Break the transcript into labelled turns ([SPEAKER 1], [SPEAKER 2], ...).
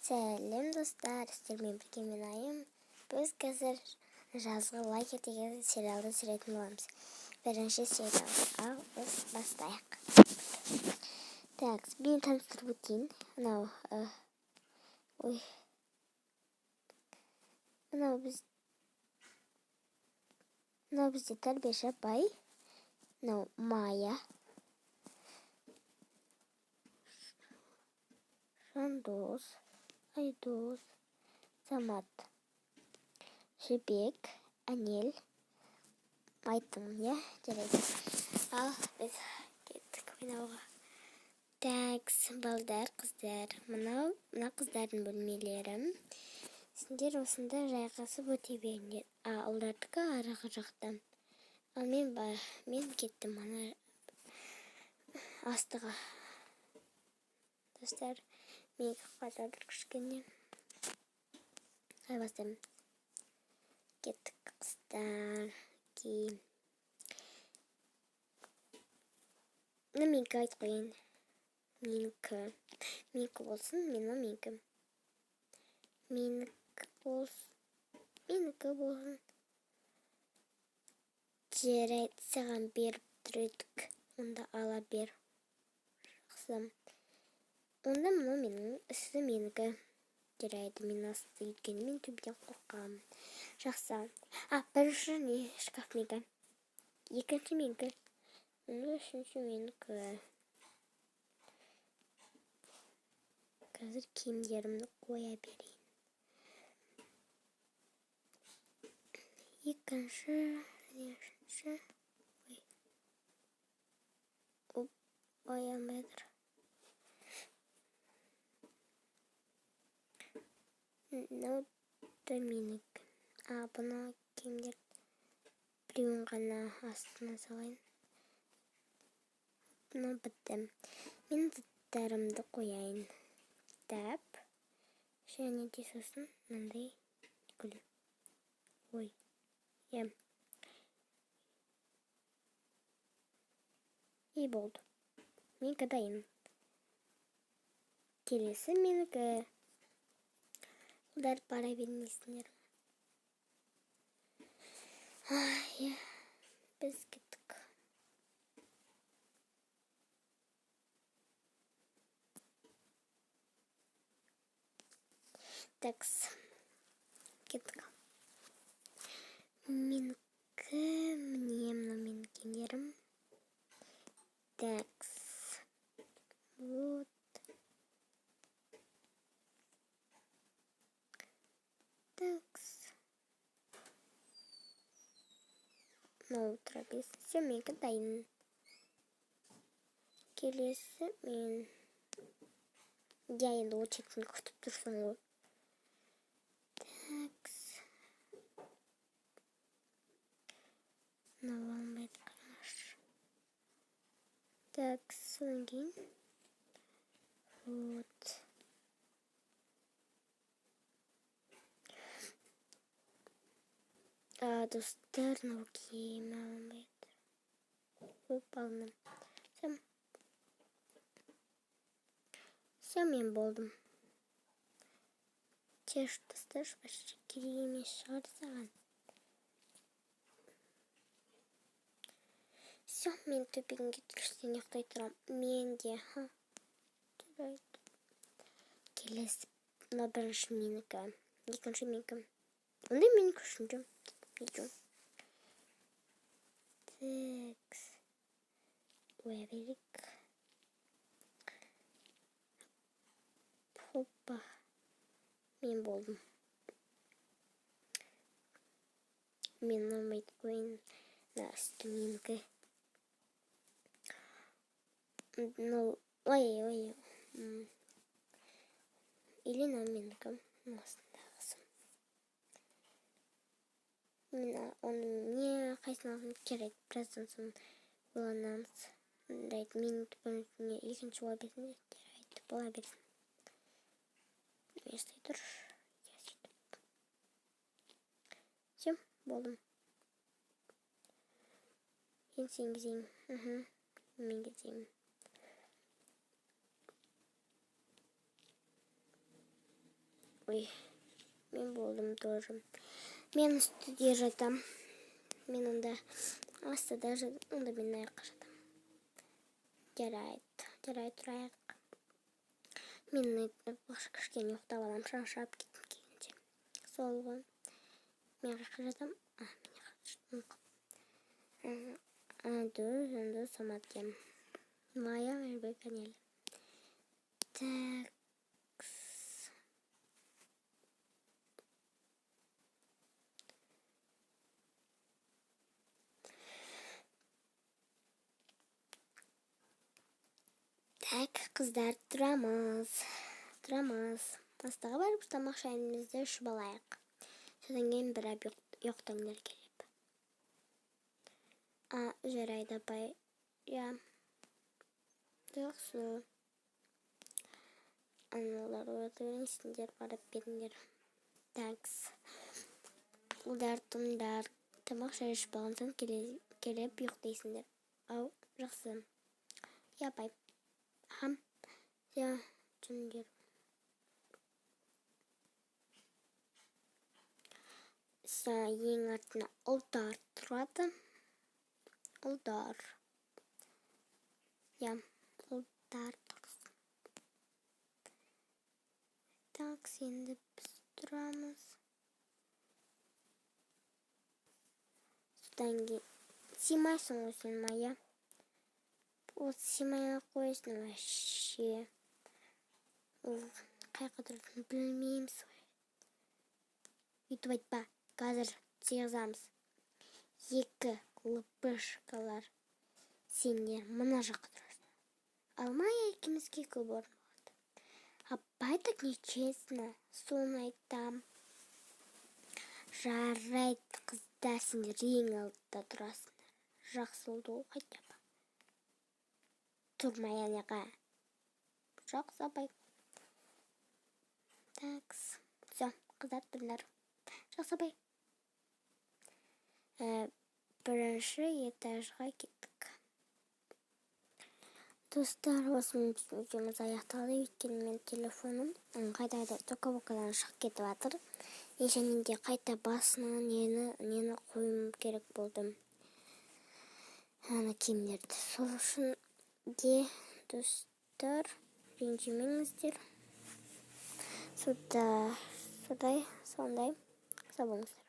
[SPEAKER 1] Сәлем достар, сіздермен бірге мен Айым. Біз қазір жазғы лагерь деген сериалды түсіретін боламыз. Бірінші сериал. Ал біз бастайық. Так, мен таныстырып өтейін. Мынау бізде тәрбиеші апай. Мынау Майя. Жандос, Айдос, Самат, Жібек, Анел. Айттым, я? Жарайды. Ал біз кеттік ойнауға. Такс, балдар, қыздар. Мына қыздардың бөлмелері. Сендер осында жайғасып өте беріңдер. Ұлдардікі арғы жақтан. Ал мен кеттім ана астыға. Достар, мен қададыр кішкене. Бастаймын. Кеттік қыздар. Менікі айт қойын. Менікі болсын, менікі болсын. Жарайды, саған беріп түредік. Онда ала бер. Жақсы. Онда мұны менің үсті менікі. Жарайды, мен асты екен. Мен төбеден қорқам. Жақсы. Бірінші не? Шкаф менікі. Екінші менікі. Үшінші менікі. Қазір киімдерімді қоя берейін. Екінші, үшінші. Алмайдыр. Мынау да менікі. Бұны киімдер біреуін ғана астына салайын. Бұны бітті. Мен заттарымды қояйын. Кітап. Және де сосын мынандай гүл. И болды. Менікі дайын. Келесі менікі. Ұлдар бара бермейсіңдер. Біз кеттік. Такс. Кеттік. Менікі, менің киімдерім. Такс. Вот. Такс. Отыра берсін. Все, менікі дайын. Келесі мен. Я енді очередін күтіп тұрсың ғой. Такс. Мынау алмайды қараш. Такс, содан кейін. Вот. Достар, мынау киім алмайды. Алынды. Все, мен болдым. Теш, достар, башқа керек емес шығар саған. Все, мен төбеңге түрістен ұйықтай тұрам. Мен де, Жарайды. Келесі, мына бірінші менікі. Екінші менікі. Онда менікі үшінші. Идем. Такс. Қоя берейік. Хоппа. Мен болдым. Мен алмайды қойын. Насты менікі. Ой. Или менікі. Насындағызым. Оны не қайсын алғым керек. Біраздан соң ойланамыз. Мен екінші бола берсін. Бола берсін. Естай тұр. Все, болдым. Мен сен кезейін. Мен кезейін. Ой, мен болдым тоже. Мен үстіде жатам. Мен онда астыда жатам. Онда мен аяққа жатам. Жарайды, тұрайық. Мен кішкене ұйықтап аламын, шаршап кеттім келгенше. Сол ғой. Мен қайыққа жатам. Ду, саматкен. Мая вербе канел. Так. Так, қыздар, тұрамыз. Астаға барып тамақ шайымызды ішіп алайық. Содан кейін бір ұйықтаңдар келіп. Жарайды апай. Я. Жақсы. Аналар отырыңсыңдар, барып беріңдер. Такс. Ұлдар, тұмдар. Тамақ шай ішіп алғансан келіп ұйықтайсыңдар. Ау, жақсы. Я апай. Я, жүндер. Ең артына ұлдар тұрады. Ұлдар. Я, ұлдар тұрсын. Так, енді біз тұрамыз. Содан кейін симайсың ғой сен, Мая. Осы симай қойсын вообще. Қайқа тұратын білмейміз ғой. Үйтіп айтпа, қазір тегізамыз. 2 лыпышкалар. Сендер мына жаққа тұрасың. Ал Мая екеумізге көп орын болады. Апай так нечестно. Соны айтам. Жарайды, қыздар, сендер ең алдыда тұрасыңдар. Жақсы болды ғой қайтып. Тұрмай анаға. Жақсы апай. Такс. Все, қыздар тұрыңдар. Жақсы апай. Бірінші этажға кеттік. Достар, осымен біздің видеомыз аяқталды. Өйткені мен телефоным қайта токовокадан шығып кетіп жатыр. Және де қайта басына нені қойым керек болды. Ана киімдерді. Сол үшін де достар, ренжімеңіздер. Сондай сау болыңыздар.